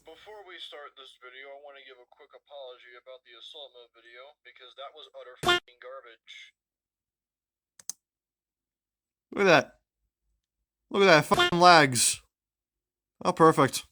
Before we start this video, I want to give a quick apology about the assault mode video, because that was utter f***ing garbage. Look at that. Look at that, fucking lags. Oh, perfect.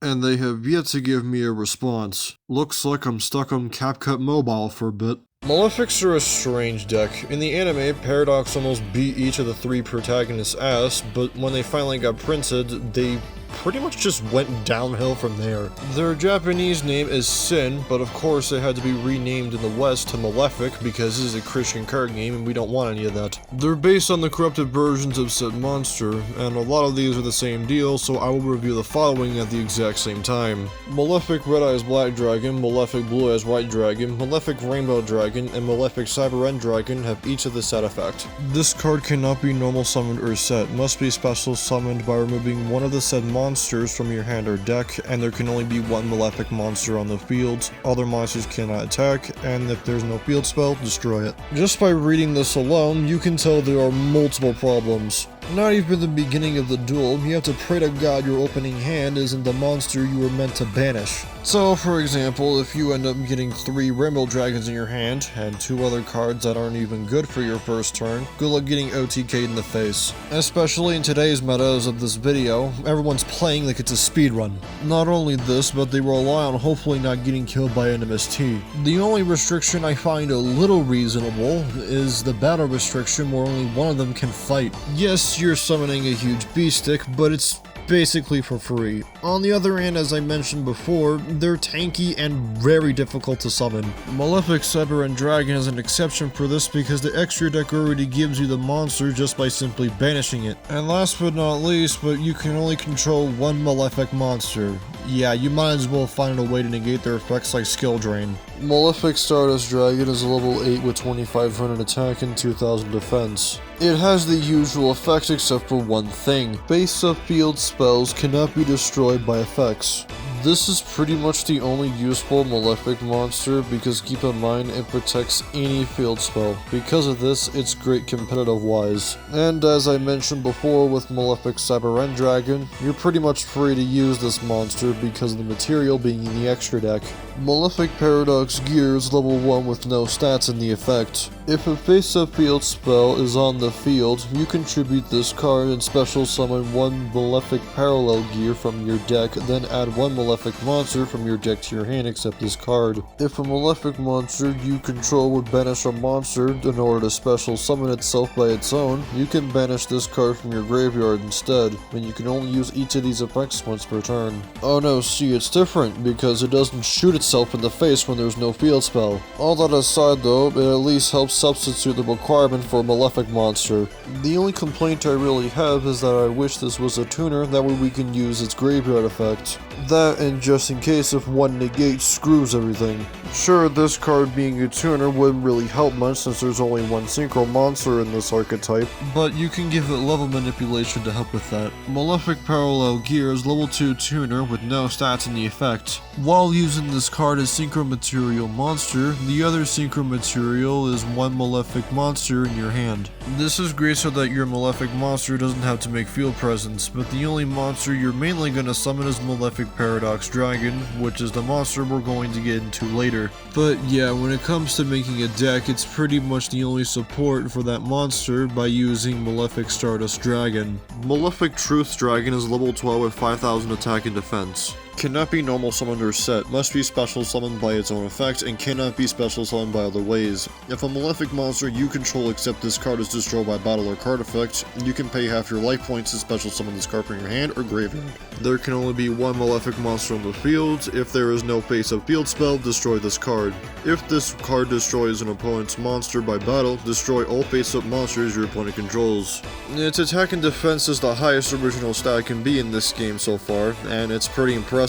And they have yet to give me a response. Looks like I'm stuck on CapCut Mobile for a bit. Malefics are a strange deck. In the anime, Paradox almost beat each of the three protagonists' ass, but when they finally got printed, they pretty much just went downhill from there. Their Japanese name is Sin, but of course it had to be renamed in the West to Malefic because this is a Christian card game and we don't want any of that. They're based on the corrupted versions of said monster, and a lot of these are the same deal, so I will review the following at the exact same time. Malefic Red Eyes Black Dragon, Malefic Blue Eyes White Dragon, Malefic Rainbow Dragon, and Malefic Cyber End Dragon have each of the set effect. This card cannot be normal summoned or set, must be special summoned by removing one of the said monsters from your hand or deck, and there can only be one Malefic monster on the field. Other monsters cannot attack, and if there's no field spell, destroy it. Just by reading this alone, you can tell there are multiple problems. Not even the beginning of the duel, you have to pray to God your opening hand isn't the monster you were meant to banish. So, for example, if you end up getting 3 Rainbow Dragons in your hand, and 2 other cards that aren't even good for your first turn, good luck getting OTK'd in the face. Especially in today's metas of this video, everyone's playing like it's a speedrun. Not only this, but they rely on hopefully not getting killed by an MST. The only restriction I find a little reasonable is the battle restriction where only one of them can fight. Yes, you're summoning a huge beast stick, but it's basically for free. On the other hand, as I mentioned before, they're tanky and very difficult to summon. Malefic Cyber End Dragon is an exception for this because the extra deck already gives you the monster just by simply banishing it. And last but not least, but you can only control one Malefic monster. Yeah, you might as well find a way to negate their effects like skill drain. Malefic Stardust Dragon is a level 8 with 2500 attack and 2000 defense. It has the usual effects except for one thing. Base up field spells cannot be destroyed by effects. This is pretty much the only useful Malefic monster because keep in mind it protects any field spell. Because of this, it's great competitive wise. And as I mentioned before with Malefic Cyber End Dragon, you're pretty much free to use this monster because of the material being in the extra deck. Malefic Paradox Gear is level 1 with no stats in the effect. If a face-up field spell is on the field, you contribute this card and special summon one Malefic Parallel Gear from your deck, then add one Malefic monster from your deck to your hand except this card. If a Malefic monster you control would banish a monster in order to special summon itself by its own, you can banish this card from your graveyard instead, and you can only use each of these effects once per turn. Oh no, see, it's different because it doesn't shoot itself in the face when there's no field spell. All that aside though, it at least helps substitute the requirement for a Malefic monster. The only complaint I really have is that I wish this was a tuner, that way we can use its graveyard effect. That and just in case if one negate screws everything. Sure, this card being a tuner wouldn't really help much since there's only one synchro monster in this archetype, but you can give it level manipulation to help with that. Malefic Parallel Gear is level 2 tuner with no stats in the effect. While using this card as synchro material monster, the other synchro material is one Malefic monster in your hand. This is great so that your Malefic monster doesn't have to make field presence, but the only monster you're mainly going to summon is Malefic Paradox Dragon, which is the monster we're going to get into later. But yeah, when it comes to making a deck, it's pretty much the only support for that monster by using Malefic Stardust Dragon. Malefic Truth Dragon is level 12 with 5000 attack and defense. Cannot be normal summoned or set, must be special summoned by its own effect, and cannot be special summoned by other ways. If a Malefic monster you control except this card is destroyed by battle or card effect, you can pay half your life points to special summon this card from your hand or graveyard. There can only be one Malefic monster on the field. If there is no face-up field spell, destroy this card. If this card destroys an opponent's monster by battle, destroy all face-up monsters your opponent controls. Its attack and defense is the highest original stat can be in this game so far, and it's pretty impressive.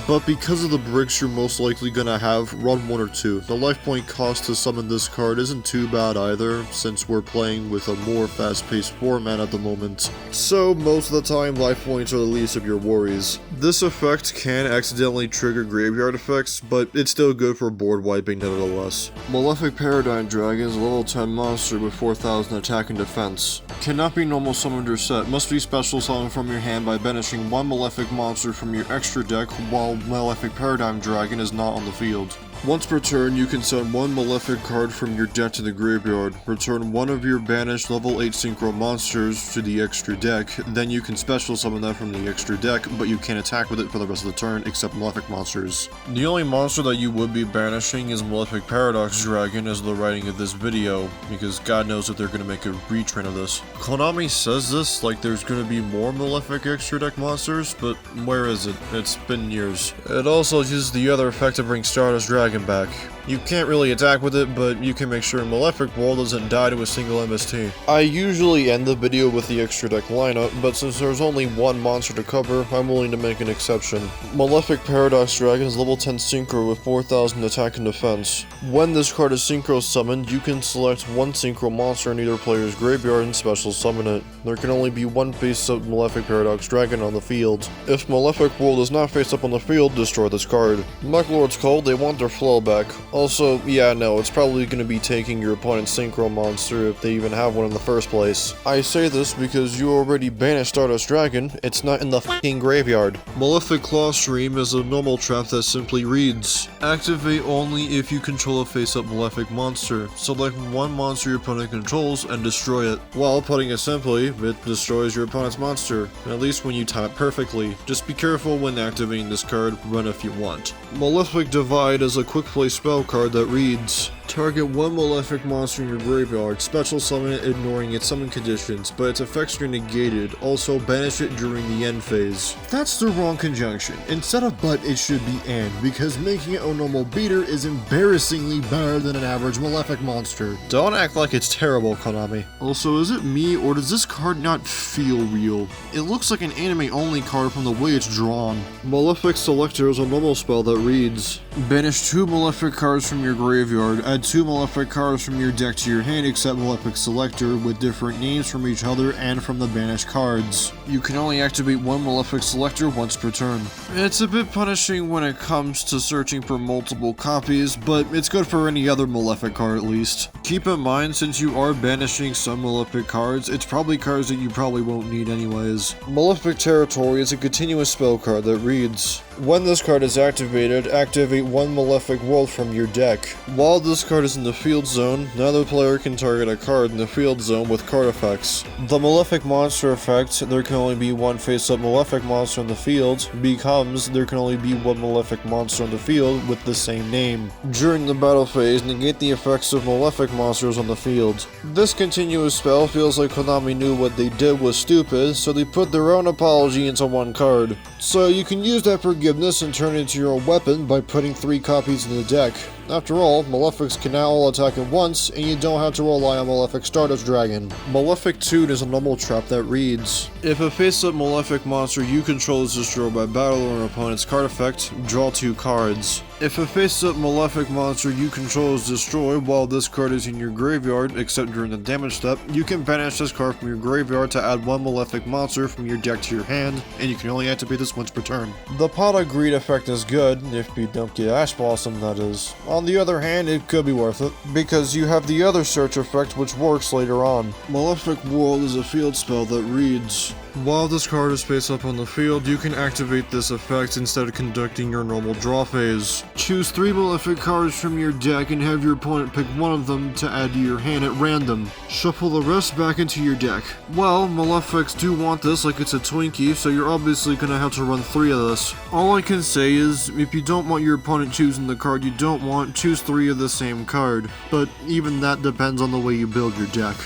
But because of the bricks you're most likely gonna have, run 1 or 2. The life point cost to summon this card isn't too bad either, since we're playing with a more fast-paced format at the moment. So most of the time, life points are the least of your worries. This effect can accidentally trigger graveyard effects, but it's still good for board wiping nevertheless. Malefic Paradigm Dragon is a level 10 monster with 4000 attack and defense. Cannot be normal summoned or set. Must be special summoned from your hand by banishing one Malefic monster from your extra deck while Malefic Paradigm Dragon is not on the field. Once per turn, you can send one Malefic card from your deck to the graveyard. Return one of your banished level 8 Synchro monsters to the extra deck, then you can special summon that from the extra deck, but you can't attack with it for the rest of the turn except Malefic monsters. The only monster that you would be banishing is Malefic Paradox Dragon as the writing of this video, because God knows if they're going to make a retrain of this. Konami says this like there's going to be more Malefic extra deck monsters, but where is it? It's been years. It also uses the other effect to bring Stardust Dragon back. You can't really attack with it, but you can make sure Malefic Wall doesn't die to a single MST. I usually end the video with the extra deck lineup, but since there's only one monster to cover, I'm willing to make an exception. Malefic Paradox Dragon is level 10 Synchro with 4000 attack and defense. When this card is Synchro summoned, you can select one Synchro monster in either player's graveyard and special summon it. There can only be one face-up Malefic Paradox Dragon on the field. If Malefic Wall does not face up on the field, destroy this card. Mech Lord's Call, they want their flow back. Also, yeah, no, it's probably going to be taking your opponent's Synchro monster if they even have one in the first place. I say this because you already banished Stardust Dragon, it's not in the f***ing graveyard. Malefic Claw Stream is a normal trap that simply reads: activate only if you control a face-up Malefic monster. Select one monster your opponent controls and destroy it. While putting it simply, it destroys your opponent's monster, at least when you time it perfectly. Just be careful when activating this card, run if you want. Malefic Divide is a quick play spell card that reads: target one Malefic monster in your graveyard, special summon it ignoring its summon conditions, but its effects are negated, also banish it during the end phase. That's the wrong conjunction. Instead of but, it should be and, because making it a normal beater is embarrassingly better than an average Malefic monster. Don't act like it's terrible, Konami. Also, is it me, or does this card not feel real? It looks like an anime-only card from the way it's drawn. Malefic Selector is a normal spell that reads: banish two Malefic cards from your graveyard, add two Malefic cards from your deck to your hand except Malefic Selector with different names from each other and from the banished cards. You can only activate one Malefic Selector once per turn. It's a bit punishing when it comes to searching for multiple copies, but it's good for any other Malefic card at least. Keep in mind, since you are banishing some Malefic cards, it's probably cards that you probably won't need anyways. Malefic Territory is a continuous spell card that reads: when this card is activated, activate one Malefic World from your deck. While this card is in the field zone, neither player can target a card in the field zone with card effects. The Malefic Monster effect, there can only be one face-up Malefic monster in the field, becomes there can only be one Malefic monster in the field with the same name. During the battle phase, negate the effects of Malefic monsters on the field. This continuous spell feels like Konami knew what they did was stupid, so they put their own apology into one card. So you can use that forgiveness and turn it into your own weapon by putting 3 copies in the deck. After all, Malefics can now all attack at once, and you don't have to rely on Malefic Stardust Dragon. Malefic Toon is a normal trap that reads: if a face-up Malefic monster you control is destroyed by battle or an opponent's card effect, draw 2 cards. If a face-up Malefic monster you control is destroyed while this card is in your graveyard, except during the damage step, you can banish this card from your graveyard to add one Malefic monster from your deck to your hand, and you can only activate this once per turn. The Pot of Greed effect is good, if you don't get Ash Blossom, that is. On the other hand, it could be worth it, because you have the other search effect which works later on. Malefic World is a field spell that reads: while this card is face up on the field, you can activate this effect instead of conducting your normal draw phase. Choose 3 Malefic cards from your deck and have your opponent pick one of them to add to your hand at random. Shuffle the rest back into your deck. Well, Malefics do want this like it's a Twinkie, so you're obviously gonna have to run 3 of this. All I can say is, if you don't want your opponent choosing the card you don't want, choose 3 of the same card. But even that depends on the way you build your deck.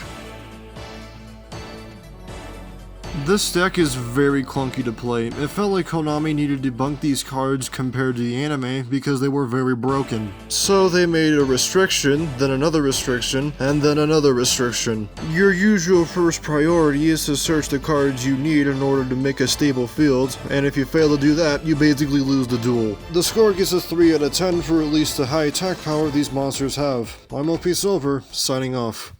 This deck is very clunky to play. It felt like Konami needed to debunk these cards compared to the anime because they were very broken. So they made a restriction, then another restriction, and then another restriction. Your usual first priority is to search the cards you need in order to make a stable field, and if you fail to do that, you basically lose the duel. The score gets a 3 out of 10 for at least the high attack power these monsters have. I'm OP Silver, signing off.